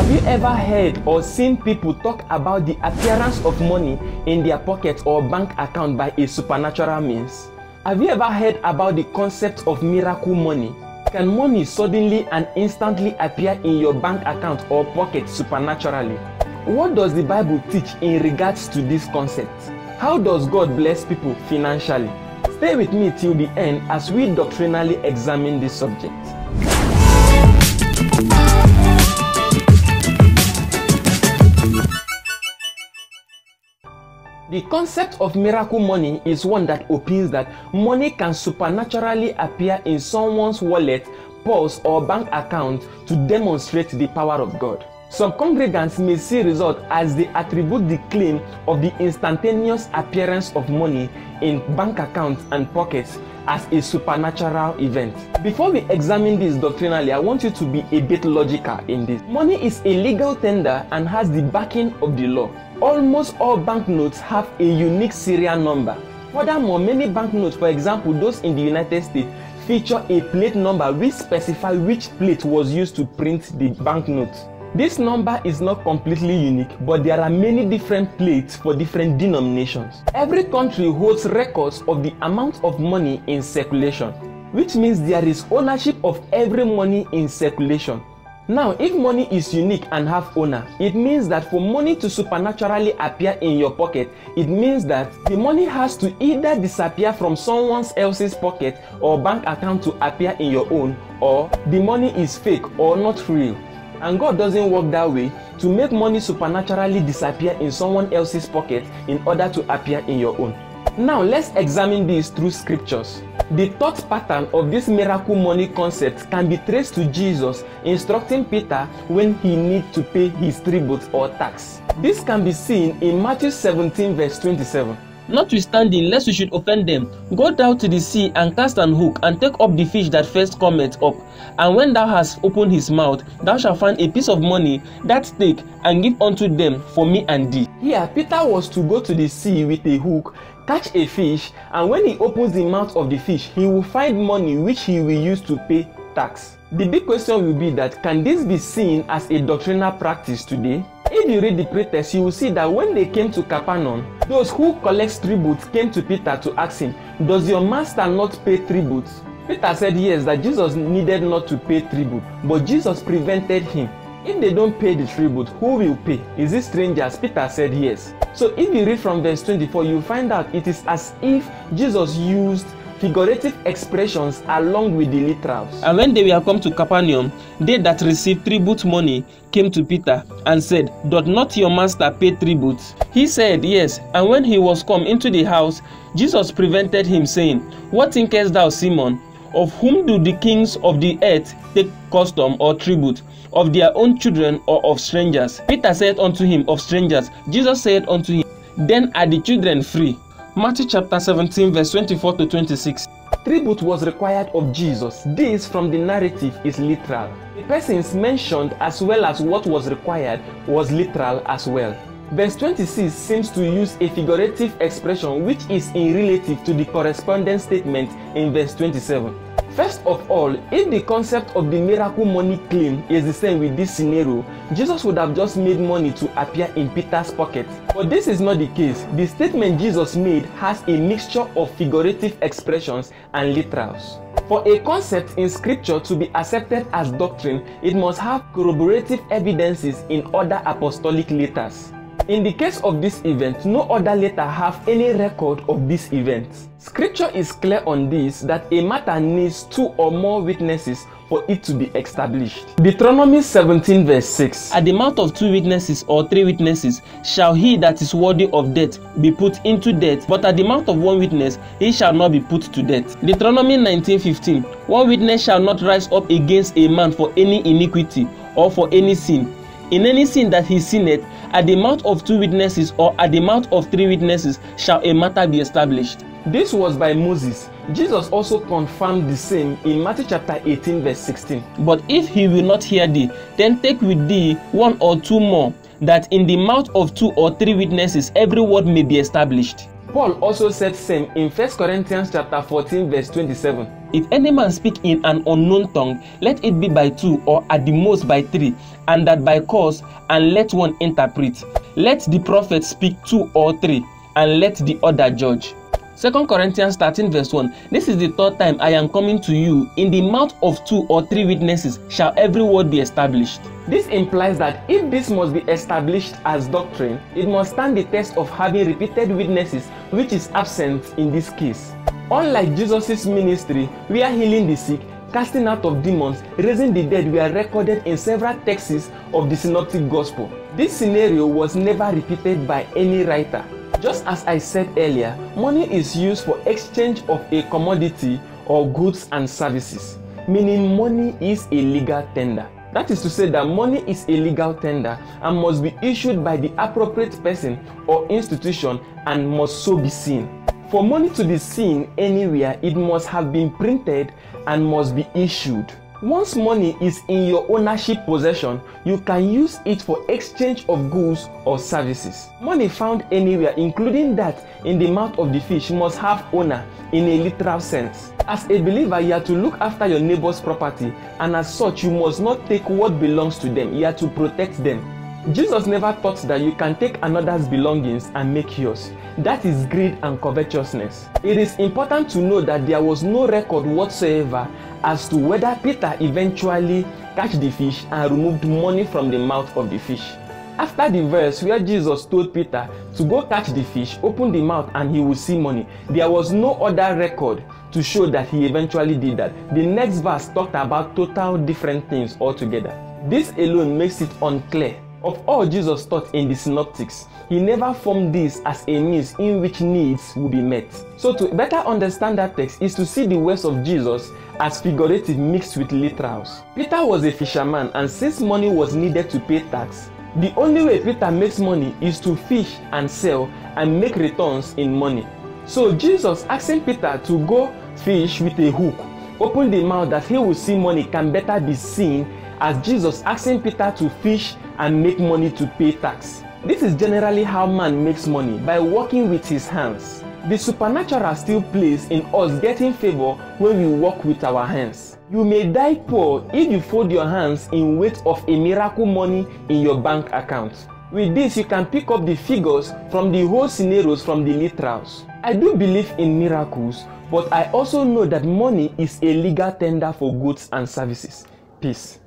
Have you ever heard or seen people talk about the appearance of money in their pocket or bank account by a supernatural means? Have you ever heard about the concept of miracle money? Can money suddenly and instantly appear in your bank account or pocket supernaturally? What does the Bible teach in regards to this concept? How does God bless people financially? Stay with me till the end as we doctrinally examine this subject. The concept of miracle money is one that opines that money can supernaturally appear in someone's wallet, purse, or bank account to demonstrate the power of God. Some congregants may see results as they attribute the claim of the instantaneous appearance of money in bank accounts and pockets as a supernatural event. Before we examine this doctrinally, I want you to be a bit logical in this. Money is a legal tender and has the backing of the law. Almost all banknotes have a unique serial number. Furthermore, many banknotes, for example those in the United States, feature a plate number which specifies which plate was used to print the banknote. This number is not completely unique, but there are many different plates for different denominations. Every country holds records of the amount of money in circulation, which means there is ownership of every money in circulation. Now, if money is unique and have owner, it means that for money to supernaturally appear in your pocket, it means that the money has to either disappear from someone else's pocket or bank account to appear in your own, or the money is fake or not real. And God doesn't work that way to make money supernaturally disappear in someone else's pocket in order to appear in your own. Now let's examine this through scriptures. The thought pattern of this miracle money concept can be traced to Jesus instructing Peter when he needs to pay his tribute or tax. This can be seen in Matthew 17 verse 27. Notwithstanding, lest we should offend them, go down to the sea and cast an hook, and take up the fish that first cometh up. And when thou hast opened his mouth, thou shalt find a piece of money. That take and give unto them for me and thee. Here, Peter was to go to the sea with a hook, catch a fish, and when he opens the mouth of the fish, he will find money which he will use to pay tax. The big question will be that, can this be seen as a doctrinal practice today? If you read the pretext, you will see that when they came to Capernaum, those who collect tribute came to Peter to ask him, does your master not pay tribute? Peter said yes, that Jesus needed not to pay tribute, but Jesus prevented him. If they don't pay the tribute, who will pay? Is it strangers? Peter said yes. So if you read from verse 24, you find out it is as if Jesus used figurative expressions along with the literals. And when they were come to Capernaum, they that received tribute money came to Peter and said, doth not your master pay tribute? He said, yes. And when he was come into the house, Jesus prevented him, saying, what thinkest thou, Simon? Of whom do the kings of the earth take custom or tribute? Of their own children or of strangers? Peter said unto him, of strangers. Jesus said unto him, then are the children free? Matthew chapter 17 verse 24 to 26. Tribute was required of Jesus. This from the narrative is literal. The persons mentioned as well as what was required was literal as well. Verse 26 seems to use a figurative expression which is in relative to the corresponding statement in verse 27. First of all, if the concept of the miracle money claim is the same with this scenario, Jesus would have just made money to appear in Peter's pocket. But this is not the case. The statement Jesus made has a mixture of figurative expressions and literals. For a concept in scripture to be accepted as doctrine, it must have corroborative evidences in other apostolic letters. In the case of this event, no other letter have any record of this event. Scripture is clear on this, that a matter needs 2 or more witnesses for it to be established. Deuteronomy 17 verse 6. At the mouth of 2 witnesses or 3 witnesses shall he that is worthy of death be put into death, but at the mouth of 1 witness he shall not be put to death. Deuteronomy 19:15. 1 witness shall not rise up against a man for any iniquity or for any sin. In any sin that he sinneth, at the mouth of 2 witnesses or at the mouth of 3 witnesses shall a matter be established. This was by Moses. Jesus also confirmed the same in Matthew chapter 18 verse 16. But if he will not hear thee, then take with thee 1 or 2 more, that in the mouth of 2 or 3 witnesses every word may be established. Paul also said same in 1 Corinthians chapter 14 verse 27. If any man speak in an unknown tongue, let it be by 2 or at the most by 3, and that by course, and let one interpret. Let the prophet speak 2 or 3, and let the other judge. 2 Corinthians 13 verse 1. This is the third time I am coming to you. In the mouth of 2 or 3 witnesses shall every word be established. This implies that if this must be established as doctrine, it must stand the test of having repeated witnesses, which is absent in this case. Unlike Jesus' ministry, where healing the sick, casting out of demons, raising the dead were recorded in several texts of the Synoptic Gospel, this scenario was never repeated by any writer. Just as I said earlier, money is used for exchange of a commodity or goods and services, meaning money is a legal tender. That is to say that money is a legal tender and must be issued by the appropriate person or institution and must so be seen. For money to be seen anywhere, it must have been printed and must be issued. Once money is in your ownership possession, you can use it for exchange of goods or services. Money found anywhere, including that in the mouth of the fish, must have owner in a literal sense. As a believer, you are to look after your neighbor's property, and as such, you must not take what belongs to them. You are to protect them. Jesus never taught that you can take another's belongings and make yours. That is greed and covetousness. It is important to know that there was no record whatsoever as to whether Peter eventually catch the fish and removed money from the mouth of the fish. After the verse where Jesus told Peter to go catch the fish, open the mouth and he will see money, there was no other record to show that he eventually did that. The next verse talked about total different things altogether. This alone makes it unclear. Of all Jesus taught in the Synoptics, he never formed this as a means in which needs will be met. So to better understand that text is to see the words of Jesus as figurative mixed with literals. Peter was a fisherman, and since money was needed to pay tax, the only way Peter makes money is to fish and sell and make returns in money. So Jesus asking Peter to go fish with a hook, open the mouth that he will see money, can better be seen as Jesus asking Peter to fish and make money to pay tax. This is generally how man makes money, by working with his hands. The supernatural still plays in us getting favor when we work with our hands. You may die poor if you fold your hands in weight of a miracle money in your bank account. With this, you can pick up the figures from the whole scenarios from the literals. I do believe in miracles, but I also know that money is a legal tender for goods and services. Peace.